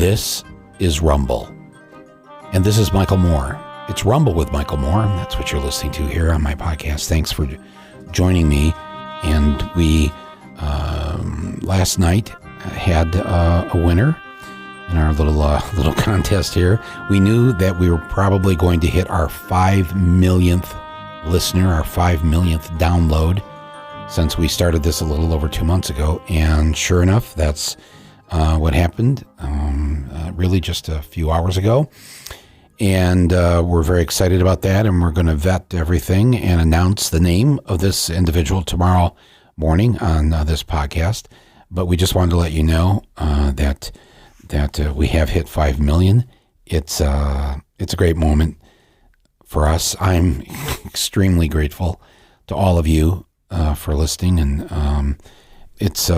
This is Rumble. And this is Michael Moore. It's Rumble with Michael Moore. That's what you're listening to here on my podcast. Thanks for joining me. And we, last night, had a winner in our little contest here. We knew that we were probably going to hit our 5 millionth listener, our 5 millionth download since we started this a little over 2 months ago. And sure enough, that's what happened really just a few hours ago. And we're very excited about that, and we're going to vet everything and announce the name of this individual tomorrow morning on this podcast. But we just wanted to let you know that we have hit 5 million. It's a great moment for us. I'm extremely grateful to all of you for listening, and it's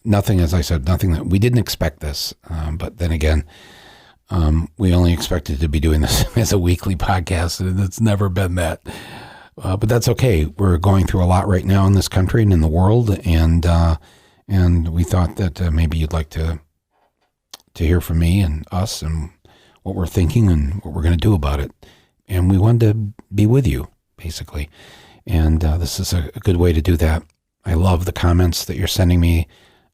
nothing, as I said, nothing that we didn't expect this. But then again, we only expected to be doing this as a weekly podcast, and it's never been that. But that's okay. We're going through a lot right now in this country and in the world, and we thought that maybe you'd like to hear from me and us and what we're thinking and what we're going to do about it. And we wanted to be with you, basically. And this is a good way to do that. I love the comments that you're sending me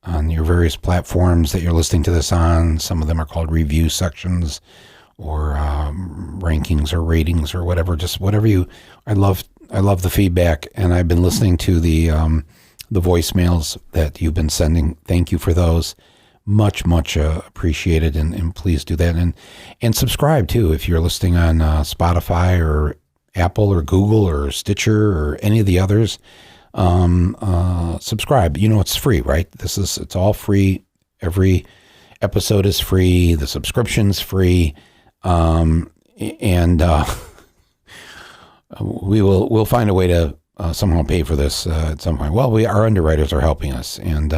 on your various platforms that you're listening to this on. Some of them are called review sections or rankings or ratings or whatever. Just whatever you. I love the feedback, and I've been listening to the voicemails that you've been sending. Thank you for those. Much appreciated, and please do that, and subscribe too if you're listening on Spotify or Apple or Google or Stitcher or any of the others. Subscribe. You know, it's free, right? It's all free. Every episode is free. The subscription's free. And we'll find a way to somehow pay for this at some point. Well, our underwriters are helping us, and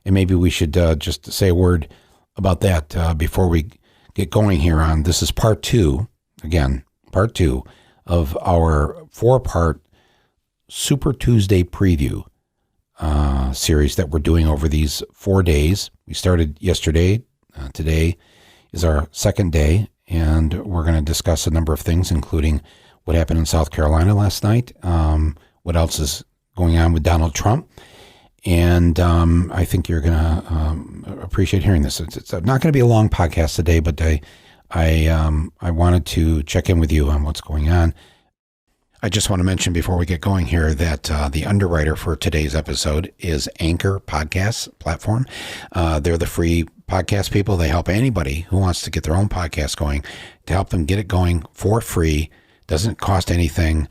maybe we should just say a word about that before we get going here on. This is part two of our 4-part Super Tuesday preview series that we're doing over these 4 days. We started yesterday. Today is our second day, and we're going to discuss a number of things, including what happened in South Carolina last night, what else is going on with Donald Trump, and I think you're going to appreciate hearing this. It's not going to be a long podcast today, but I wanted to check in with you on what's going on. I just want to mention before we get going here that the underwriter for today's episode is Anchor Podcast Platform. They're the free podcast people. They help anybody who wants to get their own podcast going to help them get it going for free. Doesn't cost anything.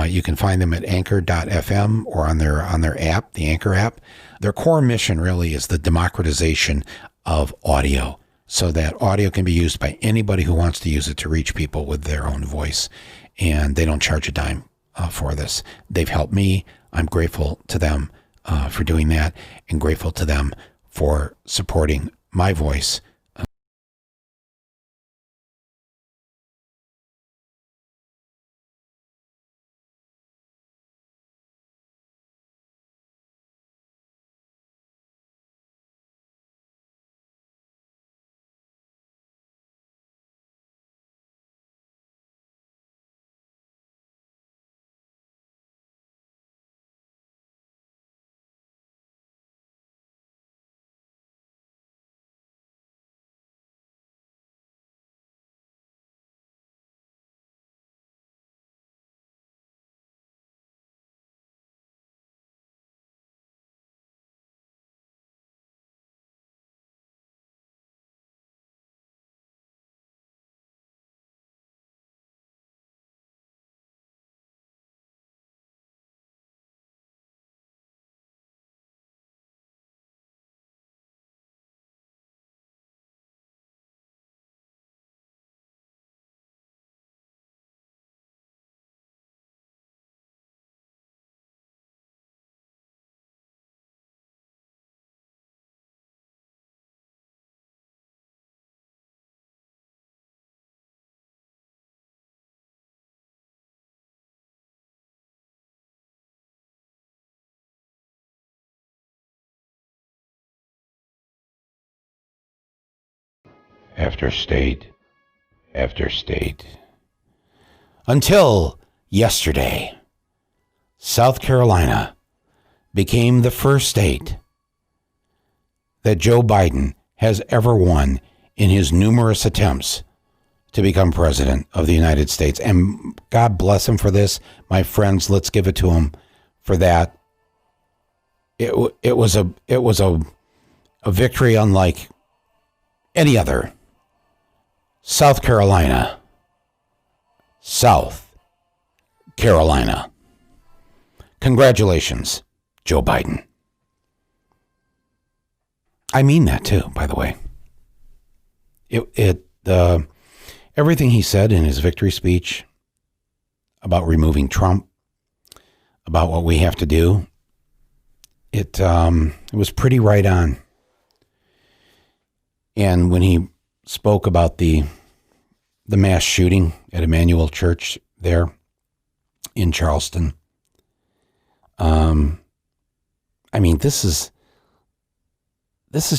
You can find them at anchor.fm or on their app, the Anchor app. Their core mission really is the democratization of audio, so that audio can be used by anybody who wants to use it to reach people with their own voice. And they don't charge a dime for this. They've helped me. I'm grateful to them for doing that, and grateful to them for supporting my voice after state after state. Until yesterday, South Carolina became the first state that Joe Biden has ever won in his numerous attempts to become president of the United States. And God bless him for this. My friends, let's give it to him for that. It was a victory unlike any other. South Carolina. Congratulations, Joe Biden. I mean that too, by the way. Everything he said in his victory speech about removing Trump, about what we have to do, it was pretty right on. And when he spoke about the mass shooting at Emmanuel Church there in Charleston, I mean, this is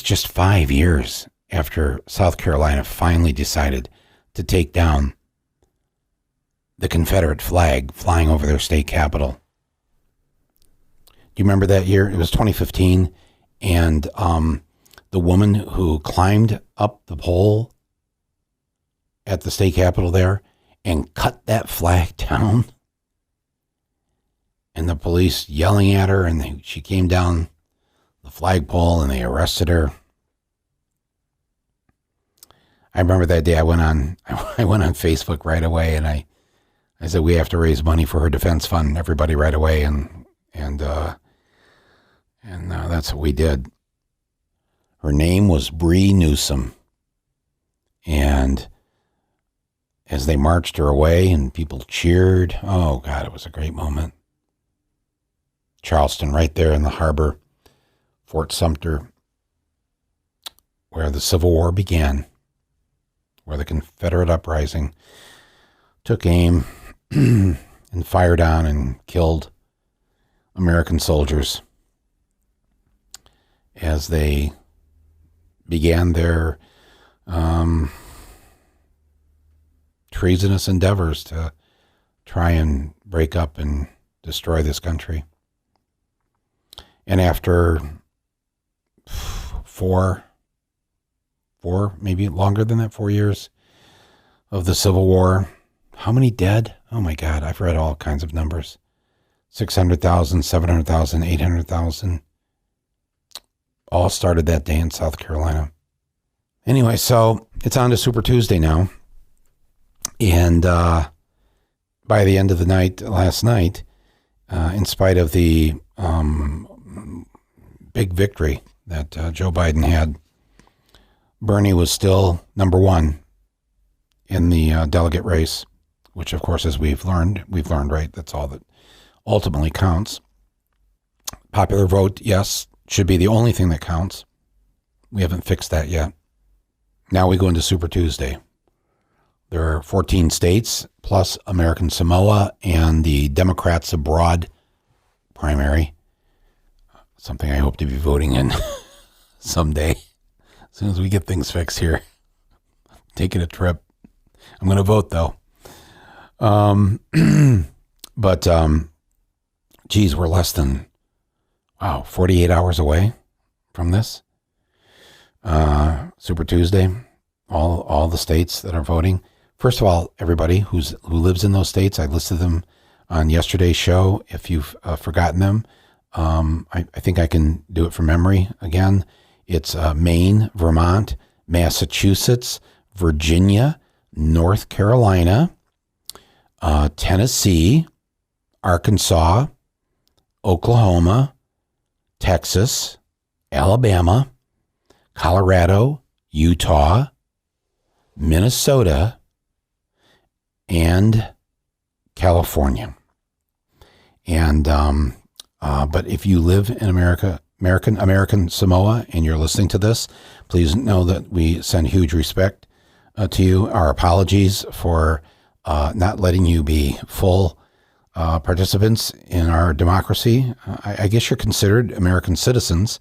just 5 years after South Carolina finally decided to take down the Confederate flag flying over their state capital. Do you remember that year? It was 2015, and the woman who climbed up the pole at the state capitol there and cut that flag down, and the police yelling at her, and she came down the flagpole and they arrested her. I remember that day I went on Facebook right away, and I said we have to raise money for her defense fund, everybody right away, and that's what we did. Her name was Bree Newsom, and as they marched her away and people cheered, oh God, it was a great moment. Charleston, right there in the harbor, Fort Sumter, where the Civil War began, where the Confederate uprising took aim and fired on and killed American soldiers as they began their treasonous endeavors to try and break up and destroy this country. And after four, maybe longer than that, 4 years of the Civil War, how many dead? Oh my God, I've read all kinds of numbers. 600,000, 700,000, 800,000. All started that day in South Carolina. Anyway, so it's on to Super Tuesday now. And by the end of the night, last night, in spite of the big victory that Joe Biden had, Bernie was still number one in the delegate race, which, of course, as we've learned, right? That's all that ultimately counts. Popular vote, yes, should be the only thing that counts. We haven't fixed that yet. Now we go into Super Tuesday. There are 14 states plus American Samoa and the Democrats abroad primary, something I hope to be voting in someday. As soon as we get things fixed here, taking a trip. I'm going to vote though. But geez, we're less than 48 hours away from this Super Tuesday. All the states that are voting. First of all, everybody who lives in those states, I listed them on yesterday's show. If you've forgotten them, I think I can do it from memory again. It's Maine, Vermont, Massachusetts, Virginia, North Carolina, Tennessee, Arkansas, Oklahoma, Texas, Alabama, Colorado, Utah, Minnesota, and California. And but if you live in American Samoa, and you're listening to this, please know that we send huge respect to you. Our apologies for not letting you be full participants in our democracy. I guess you're considered American citizens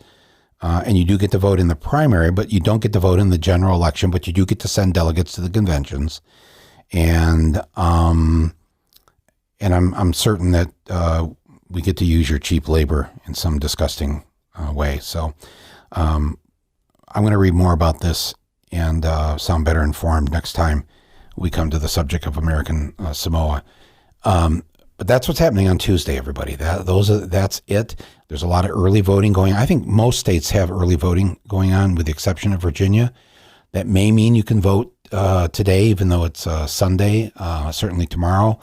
And you do get to vote in the primary, but you don't get to vote in the general election, but you do get to send delegates to the conventions. And I'm certain that we get to use your cheap labor in some disgusting way. So I'm going to read more about this and sound better informed next time we come to the subject of American Samoa. But that's what's happening on Tuesday, everybody. That's it. There's a lot of early voting going on. I think most states have early voting going on, with the exception of Virginia. That may mean you can vote today, even though it's Sunday, certainly tomorrow.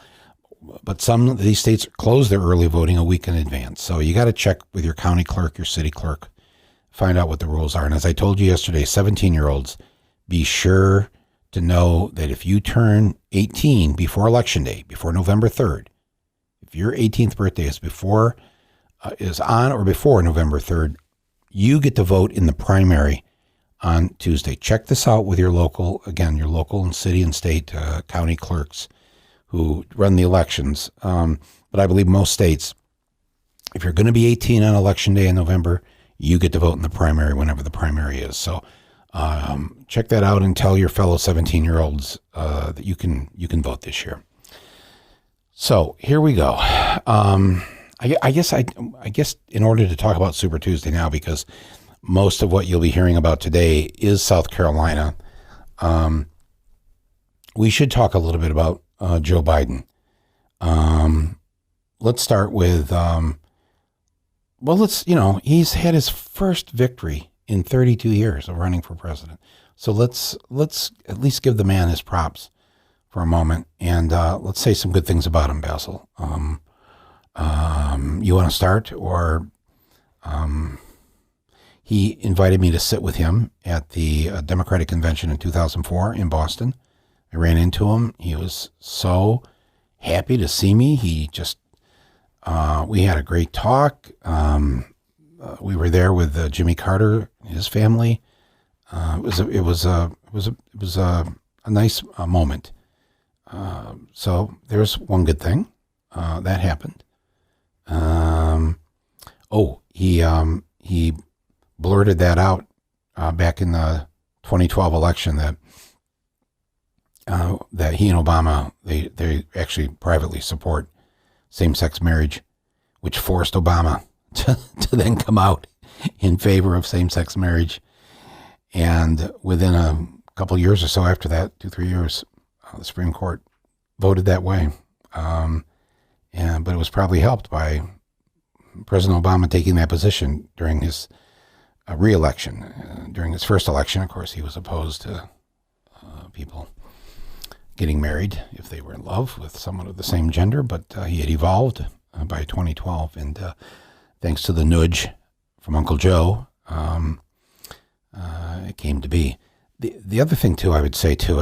But some of these states close their early voting a week in advance. So you got to check with your county clerk, your city clerk, find out what the rules are. And as I told you yesterday, 17-year-olds, be sure to know that if you turn 18 before Election Day, before November 3rd, if your 18th birthday is on or before November 3rd, you get to vote in the primary on Tuesday. Check this out with your local and city and state county clerks who run the elections. But I believe most states, if you're going to be 18 on Election Day in November, you get to vote in the primary whenever the primary is. So check that out and tell your fellow 17-year-olds that you can vote this year. So here we go. I guess in order to talk about Super Tuesday now, because most of what you'll be hearing about today is South Carolina, we should talk a little bit about Joe Biden. Let's start with, he's had his first victory in 32 years of running for president. So let's at least give the man his props for a moment, and let's say some good things about him, Basil. You want to start, or he invited me to sit with him at the Democratic Convention in 2004 in Boston. I ran into him. He was so happy to see me. He just, we had a great talk. We were there with Jimmy Carter, his family. It was a nice moment. So there's one good thing that happened. He blurted that out back in the 2012 election that he and Obama, they actually privately support same-sex marriage, which forced Obama to then come out in favor of same-sex marriage. And within a couple of years or so after that, 2-3 years, the Supreme Court voted that way. But it was probably helped by President Obama taking that position during his re-election. During his first election, of course, he was opposed to people getting married if they were in love with someone of the same gender, but he had evolved by 2012, and thanks to the nudge from Uncle Joe, it came to be. The other thing, too, I would say, too,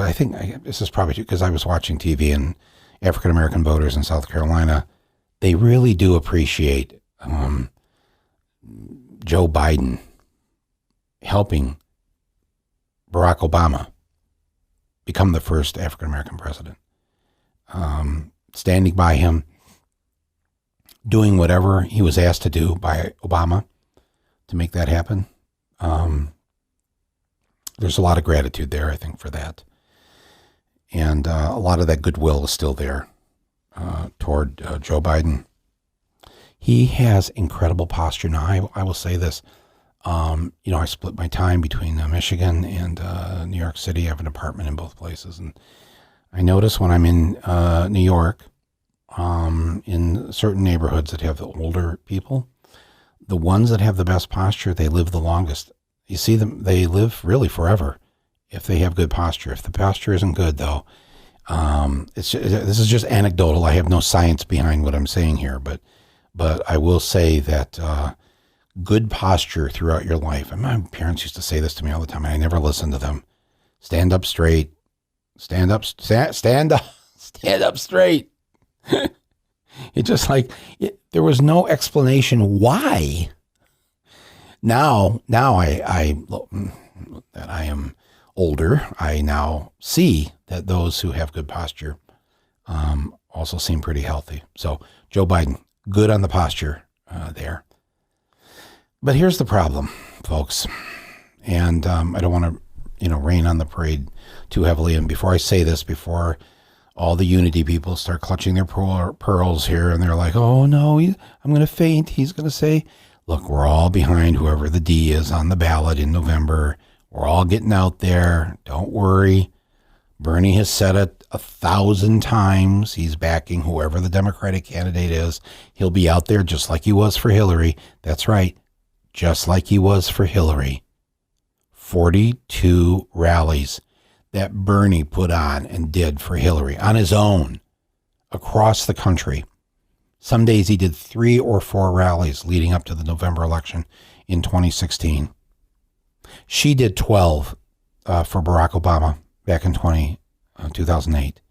this is probably because I was watching TV, and African-American voters in South Carolina, they really do appreciate Joe Biden helping Barack Obama become the first African-American president, standing by him, doing whatever he was asked to do by Obama to make that happen. There's a lot of gratitude there, I think, for that. And a lot of that goodwill is still there toward Joe Biden. He has incredible posture. Now, I will say this. I split my time between Michigan and New York City. I have an apartment in both places. And I notice when I'm in New York, in certain neighborhoods that have the older people, the ones that have the best posture, they live the longest. You see them, they live really forever if they have good posture. If the posture isn't good, though, this is just anecdotal. I have no science behind what I'm saying here, but I will say that good posture throughout your life. And my parents used to say this to me all the time, and I never listened to them. Stand up straight. Stand up straight. It just there was no explanation why. Now that I am older, I now see that those who have good posture also seem pretty healthy. So Joe Biden, good on the posture there. But here's the problem. folks. And I don't want to, rain on the parade too heavily. And before I say this, before all the unity people start clutching their pearls here, and they're like, oh, no, I'm going to faint. He's going to say, look, we're all behind whoever the D is on the ballot in November. We're all getting out there. Don't worry. Bernie has said it 1,000 times. He's backing whoever the Democratic candidate is. He'll be out there just like he was for Hillary. That's right. Just like he was for Hillary. 42 rallies that Bernie put on and did for Hillary on his own across the country. Some days he did 3 or 4 rallies leading up to the November election in 2016. She did 12 for Barack Obama back in 2008.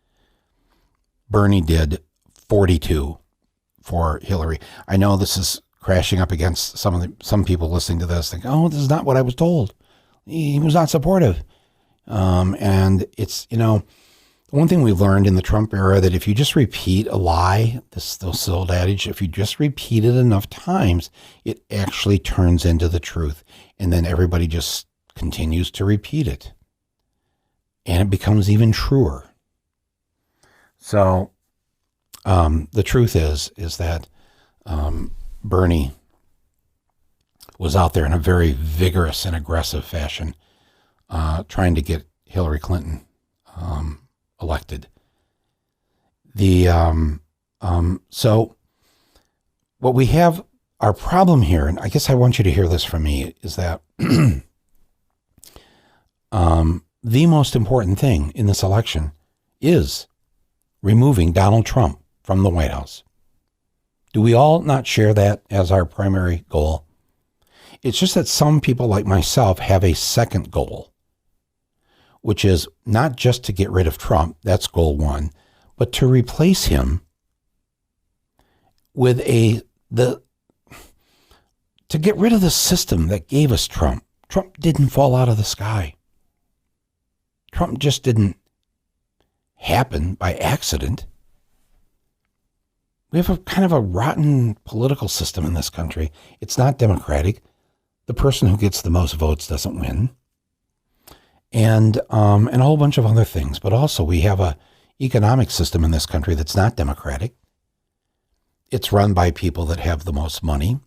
Bernie did 42 for Hillary. I know this is crashing up against some people listening to this, think, oh, this is not what I was told. He was not supportive. And it's, the one thing we learned in the Trump era, that if you just repeat a lie, this old adage, if you just repeat it enough times, it actually turns into the truth. And then everybody just continues to repeat it. And it becomes even truer. So the truth is that Bernie was out there in a very vigorous and aggressive fashion trying to get Hillary Clinton elected. So what we have, our problem here, and I guess I want you to hear this from me, is that the most important thing in this election is removing Donald Trump from the White House. Do we all not share that as our primary goal? It's just that some people like myself have a second goal, which is not just to get rid of Trump, that's goal 1, but to replace him with to get rid of the system that gave us Trump. Trump didn't fall out of the sky. Trump just didn't happen by accident. We have a kind of a rotten political system in this country. It's not democratic. The person who gets the most votes doesn't win. And a whole bunch of other things. But also we have a economic system in this country that's not democratic. It's run by people that have the most money.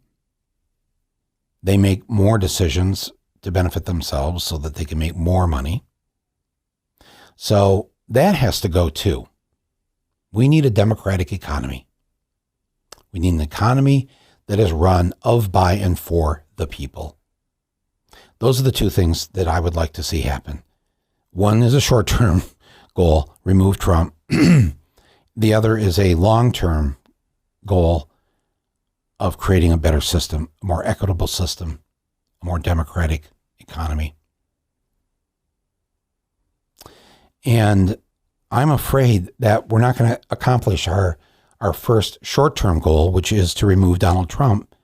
They make more decisions to benefit themselves so that they can make more money. So that has to go too. We need a democratic economy. We need an economy that is run of, by, and for the people. Those are the two things that I would like to see happen. One is a short-term goal, remove Trump. The other is a long-term goal of creating a better system, a more equitable system, a more democratic economy. And I'm afraid that we're not going to accomplish our first short-term goal, which is to remove Donald Trump,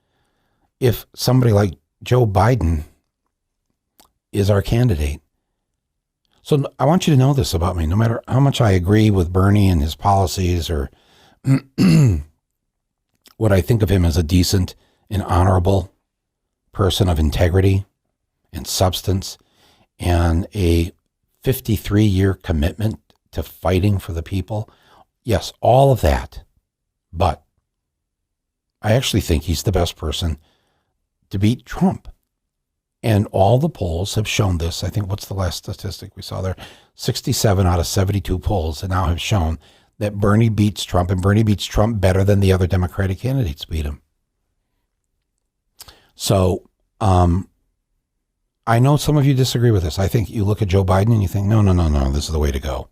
if somebody like Joe Biden is our candidate. So I want you to know this about me. No matter how much I agree with Bernie and his policies, or what I think of him as a decent and honorable person of integrity and substance, and a 53-year commitment to fighting for the people. Yes, all of that. But I actually think he's the best person to beat Trump. And all the polls have shown this. I think, what's the last statistic we saw there? 67 out of 72 polls now have shown that Bernie beats Trump, and Bernie beats Trump better than the other Democratic candidates beat him. So I know some of you disagree with this. I think you look at Joe Biden and you think, no, this is the way to go.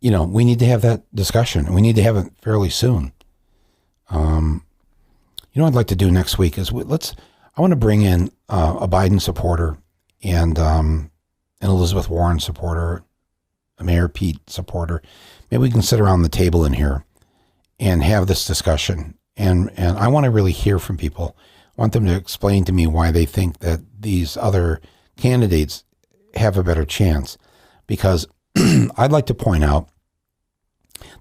We need to have that discussion, and we need to have it fairly soon. I'd like to do next week is I want to bring in a Biden supporter and an Elizabeth Warren supporter, a Mayor Pete supporter. Maybe we can sit around the table in here and have this discussion. And I want to really hear from people. I want them to explain to me why they think that these other candidates have a better chance. Because I'd like to point out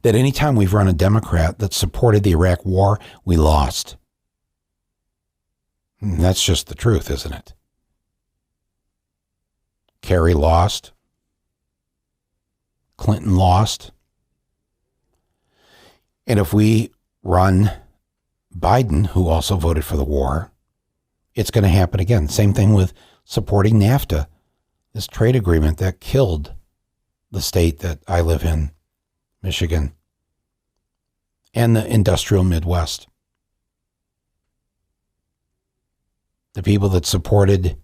that anytime we've run a Democrat that supported the Iraq War, we lost. And that's just the truth, isn't it? Kerry lost. Clinton lost. And if we run Biden, who also voted for the war, it's going to happen again. Same thing with supporting NAFTA, this trade agreement that killed the state that I live in, Michigan, and the industrial Midwest. The people that supported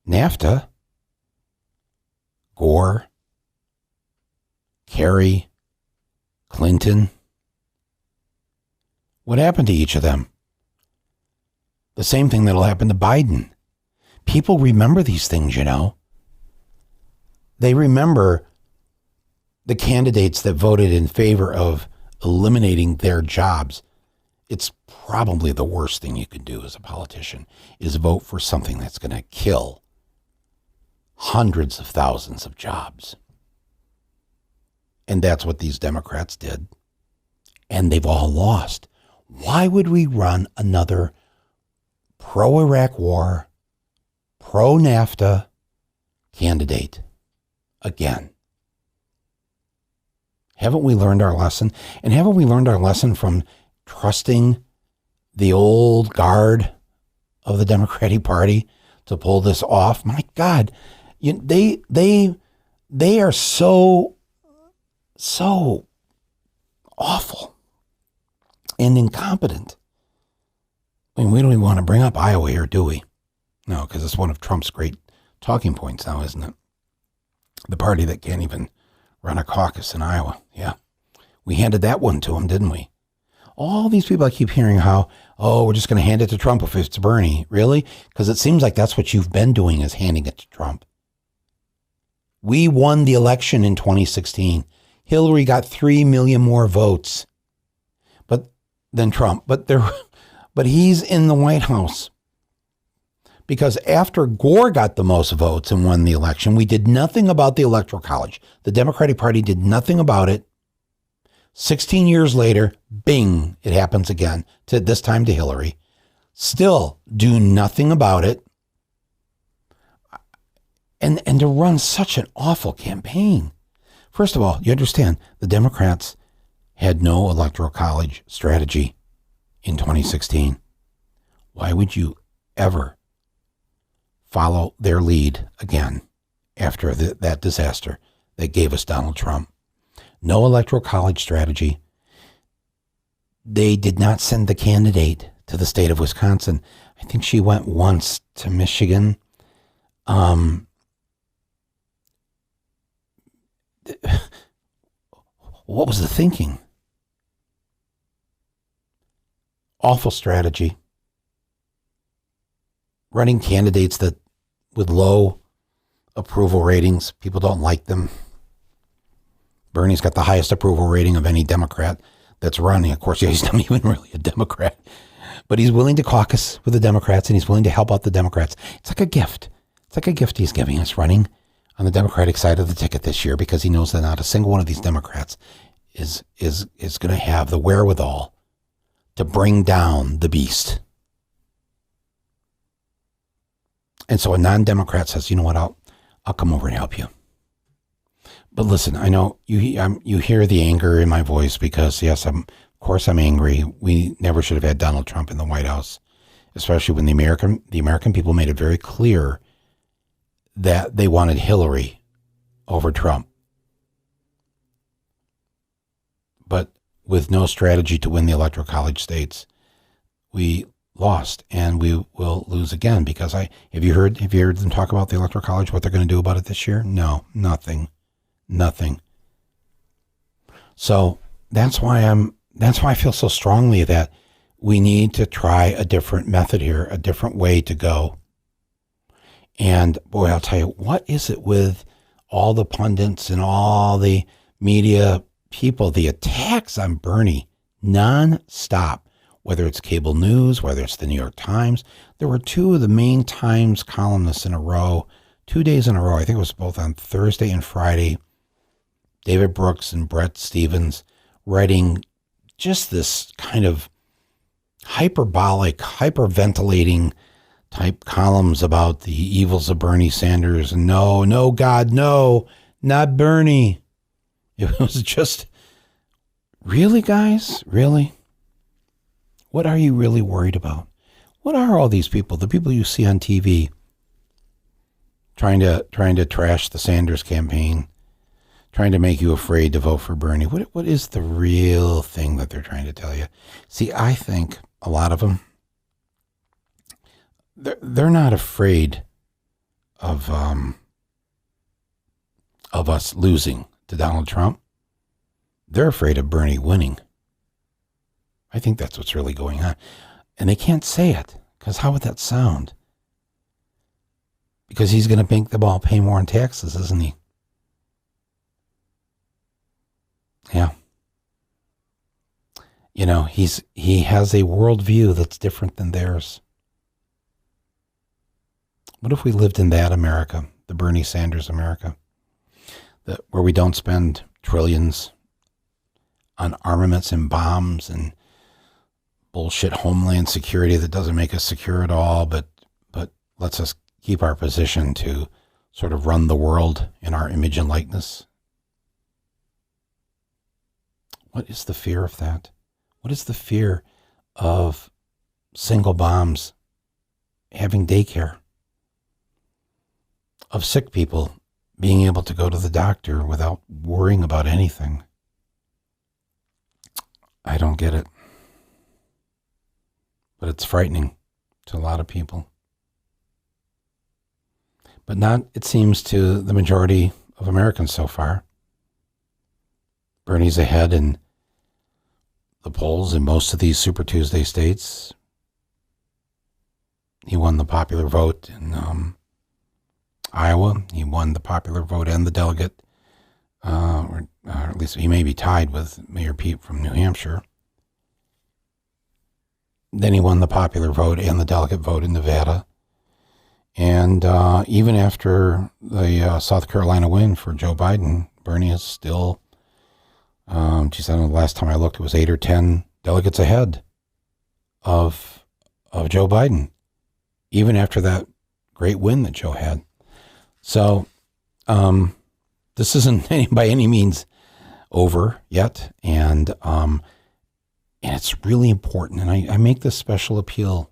NAFTA, Gore, Kerry, Clinton, what happened to each of them? The same thing that'll happen to Biden. People remember these things, you know. They remember the candidates that voted in favor of eliminating their jobs. It's probably the worst thing you can do as a politician is vote for something that's going to kill hundreds of thousands of jobs. And that's what these Democrats did. And they've all lost. Why would we run another pro-Iraq war, pro-NAFTA candidate again? Haven't we learned our lesson? And haven't we learned our lesson from trusting the old guard of the Democratic Party to pull this off? My God, they are so awful and incompetent. I mean, we don't even want to bring up Iowa here, do we? No, because it's one of Trump's great talking points now, isn't it? The party that can't even run a caucus in Iowa. Yeah. We handed that one to him, didn't we? All these people I keep hearing how, oh, we're just going to hand it to Trump if it's Bernie. Really? Because it seems like that's what you've been doing is handing it to Trump. We won the election in 2016. Hillary got 3 million more votes than Trump. But he's in the White House. Because after Gore got the most votes and won the election, we did nothing about the Electoral College. The Democratic Party did nothing about it. 16 years later, bing, it happens again, this time to Hillary. Still do nothing about it. And to run such an awful campaign. First of all, you understand, the Democrats had no Electoral College strategy in 2016. Why would you ever follow their lead again after that disaster that gave us Donald Trump? No Electoral College strategy. They did not send the candidate to the state of Wisconsin. I think she went once to Michigan. What was the thinking? Awful strategy. Running candidates that with low approval ratings, people don't like them. Bernie's got the highest approval rating of any Democrat that's running. Of course, he's not even really a Democrat, but he's willing to caucus with the Democrats and he's willing to help out the Democrats. It's like a gift. It's like a gift he's giving us running on the Democratic side of the ticket this year because he knows that not a single one of these Democrats is going to have the wherewithal to bring down the beast. And so a non-Democrat says, you know what, I'll come over and help you. But listen, I know you hear the anger in my voice because, yes, of course I'm angry. We never should have had Donald Trump in the White House, especially when the American people made it very clear that they wanted Hillary over Trump. But with no strategy to win the Electoral College states, we lost and we will lose again because have you heard them talk about the Electoral College, what they're going to do about it this year? No, nothing. So that's why I feel so strongly that we need to try a different method here, a different way to go. And boy, I'll tell you, what is it with all the pundits and all the media people, the attacks on Bernie nonstop, whether it's cable news, whether it's the New York Times. There were two of the main Times columnists in a row, 2 days in a row. I think it was both on Thursday and Friday. David Brooks and Brett Stevens writing just this kind of hyperbolic, hyperventilating type columns about the evils of Bernie Sanders. No, God, no, not Bernie. It was just, really, guys? Really? What are you really worried about? What are all these people, the people you see on TV, trying to trash the Sanders campaign, trying to make you afraid to vote for Bernie? What is the real thing that they're trying to tell you? See, I think a lot of them, they're not afraid of us losing to Donald Trump. They're afraid of Bernie winning. I think that's what's really going on. And they can't say it, because how would that sound? Because he's going to make them all pay more in taxes, isn't he? Yeah. You know, he has a worldview that's different than theirs. What if we lived in that America, the Bernie Sanders America, where we don't spend trillions on armaments and bombs and bullshit homeland security that doesn't make us secure at all, but lets us keep our position to sort of run the world in our image and likeness? What is the fear of that? What is the fear of single moms having daycare? Of sick people being able to go to the doctor without worrying about anything? I don't get it. But it's frightening to a lot of people. But not, it seems, to the majority of Americans so far. Bernie's ahead in the polls in most of these Super Tuesday states. He won the popular vote in Iowa. He won the popular vote and the delegate, or at least he may be tied with Mayor Pete from New Hampshire. Then he won the popular vote and the delegate vote in Nevada. And even after the South Carolina win for Joe Biden, Bernie is still, geez, I don't know, the last time I looked, it was 8 or 10 delegates ahead of Joe Biden, even after that great win that Joe had. So this isn't by any means over yet, and it's really important. And I make this special appeal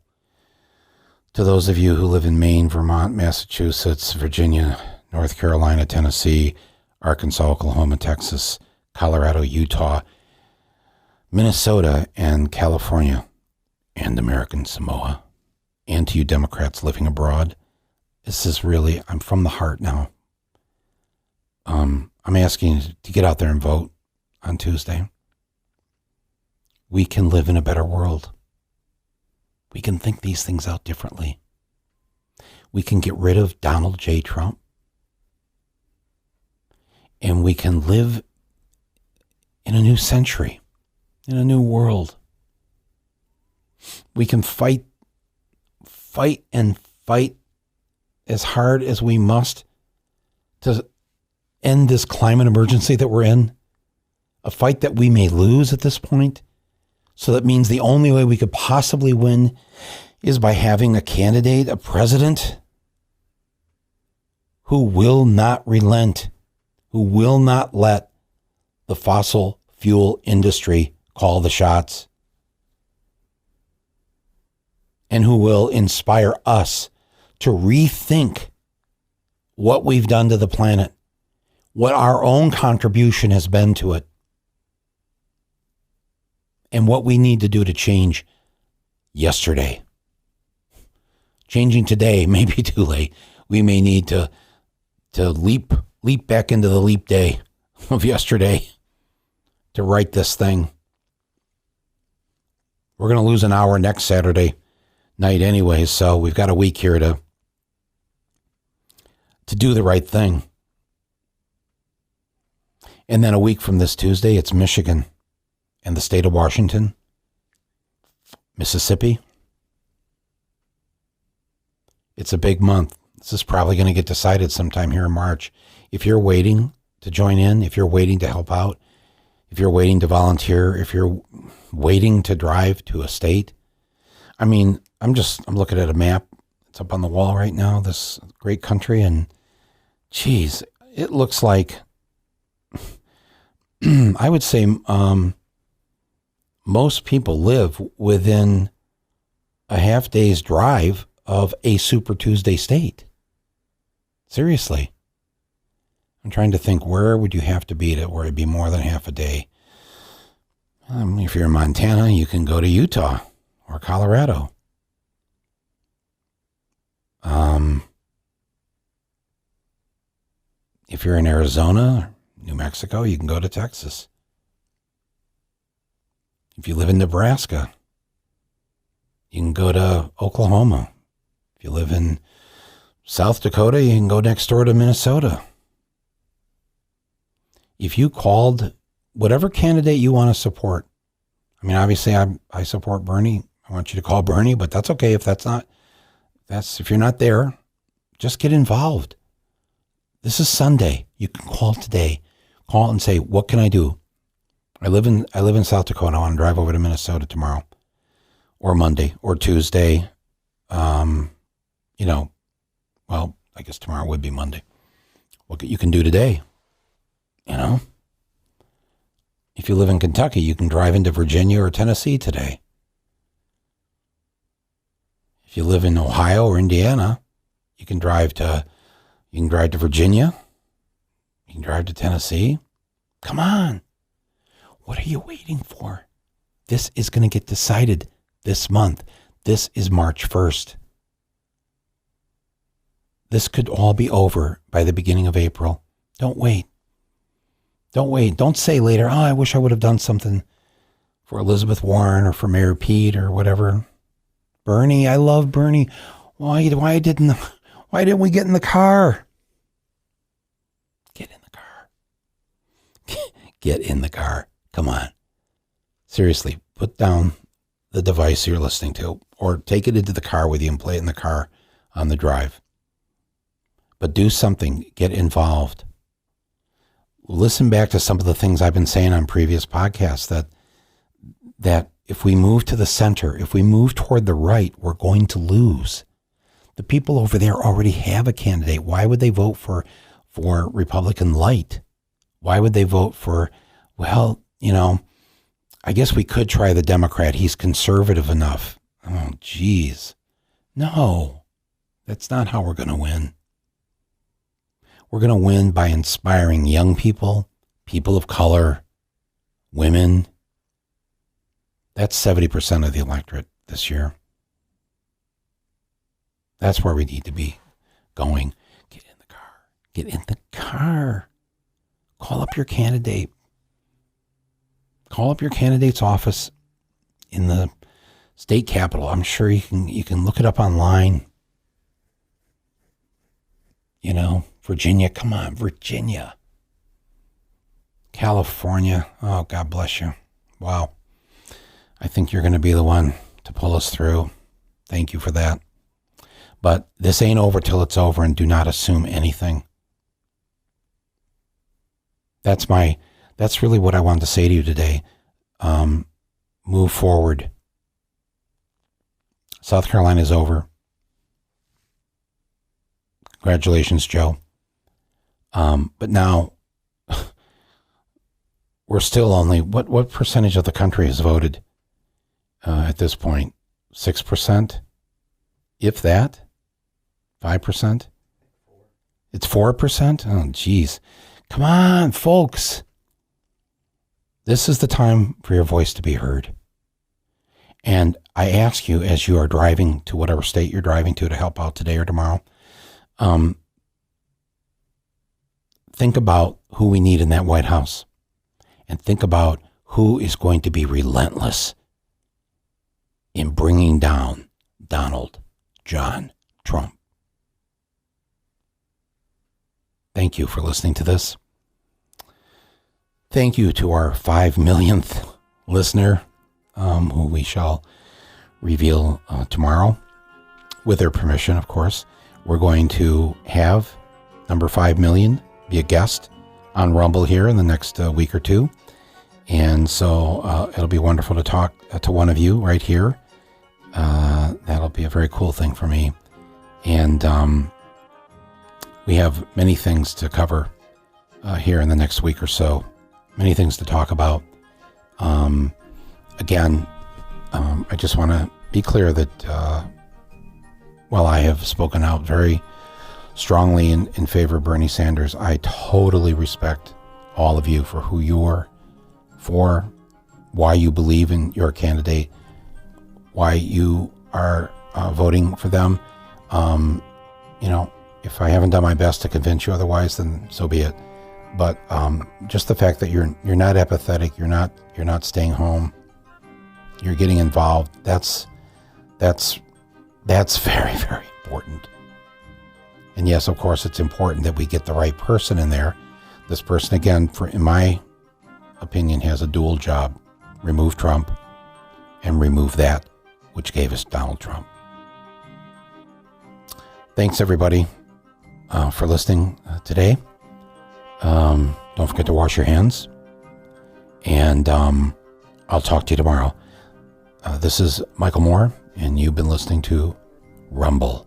to those of you who live in Maine, Vermont, Massachusetts, Virginia, North Carolina, Tennessee, Arkansas, Oklahoma, Texas, Colorado, Utah, Minnesota, and California, and American Samoa, and to you Democrats living abroad. This is really, I'm from the heart now. I'm asking you to get out there and vote on Tuesday. We can live in a better world. We can think these things out differently. We can get rid of Donald J. Trump. And we can live in a new century, in a new world. We can fight as hard as we must to end this climate emergency that we're in. A fight that we may lose at this point. So that means the only way we could possibly win is by having a candidate, a president, who will not relent, who will not let the fossil fuel industry call the shots, and who will inspire us to rethink what we've done to the planet, what our own contribution has been to it, and what we need to do to change yesterday. Changing today may be too late. We may need to leap back into the leap day of yesterday to right this thing. We're going to lose an hour next Saturday night anyway, so we've got a week here to do the right thing. And then a week from this Tuesday, it's Michigan and the state of Washington, Mississippi. It's a big month. This is probably going to get decided sometime here in March. If you're waiting to join in, if you're waiting to help out, if you're waiting to volunteer, if you're waiting to drive to a state, I mean, I'm looking at a map. It's up on the wall right now, this great country. And geez, it looks like, I would say most people live within a half day's drive of a Super Tuesday state. Seriously. I'm trying to think, where would you have to be to where it'd be more than half a day? If you're in Montana, you can go to Utah or Colorado. If you're in Arizona, New Mexico, you can go to Texas. If you live in Nebraska, you can go to Oklahoma. If you live in South Dakota, you can go next door to Minnesota. If you called whatever candidate you want to support, I mean, obviously I support Bernie. I want you to call Bernie, but that's okay if if you're not there, just get involved. This is Sunday. You can call today. Call and say, what can I do? I live in South Dakota. I want to drive over to Minnesota tomorrow or Monday or Tuesday. Well, I guess tomorrow would be Monday. What you can do today, If you live in Kentucky, you can drive into Virginia or Tennessee today. If you live in Ohio or Indiana, you can drive to Virginia. You can drive to Tennessee. Come on. What are you waiting for? This is going to get decided this month. This is March 1st. This could all be over by the beginning of April. Don't wait. Don't wait. Don't say later, I wish I would have done something for Elizabeth Warren or for Mayor Pete or whatever. Bernie, I love Bernie. Why didn't we get in the car? Get in the car. Get in the car. Come on. Seriously, put down the device you're listening to or take it into the car with you and play it in the car on the drive. But do something. Get involved. Listen back to some of the things I've been saying on previous podcasts that if we move to the center, if we move toward the right, we're going to lose. The people over there already have a candidate. Why would they vote for Republican light? Why would they vote for, I guess we could try the Democrat. He's conservative enough. Oh, geez. No, that's not how we're going to win. We're going to win by inspiring young people, people of color, women. That's 70% of the electorate this year. That's where we need to be going. Get in the car. Get in the car. Call up your candidate. Call up your candidate's office in the state capitol. I'm sure you can look it up online. Virginia, come on, Virginia. California, oh, God bless you. Wow. I think you're going to be the one to pull us through. Thank you for that. But this ain't over till it's over, and do not assume anything. That's really what I wanted to say to you today. Move forward. South Carolina is over. Congratulations, Joe. But now we're still only, what percentage of the country has voted at this point? 6%? If that? 5%? It's 4%? Oh, geez. Come on, folks. This is the time for your voice to be heard. And I ask you, as you are driving to whatever state you're driving to help out today or tomorrow, think about who we need in that White House. And think about who is going to be relentless in bringing down Donald John Trump. Thank you for listening to this. Thank you to our 5 millionth listener, who we shall reveal tomorrow, with their permission, of course. We're going to have number 5 million be a guest on Rumble here in the next week or two. And so it'll be wonderful to talk to one of you right here. That'll be a very cool thing for me. And we have many things to cover here in the next week or so. Many things to talk about. Again, I just want to be clear that while I have spoken out very strongly in favor of Bernie Sanders, I totally respect all of you for who you are, for why you believe in your candidate, why you are voting for them. If I haven't done my best to convince you otherwise, then so be it. But just the fact that you're not apathetic, you're not staying home, you're getting involved. That's very, very important. And yes, of course, it's important that we get the right person in there. This person, again, in my opinion, has a dual job: remove Trump and remove that which gave us Donald Trump. Thanks, everybody, for listening today. Don't forget to wash your hands. And I'll talk to you tomorrow. This is Michael Moore, and you've been listening to Rumble.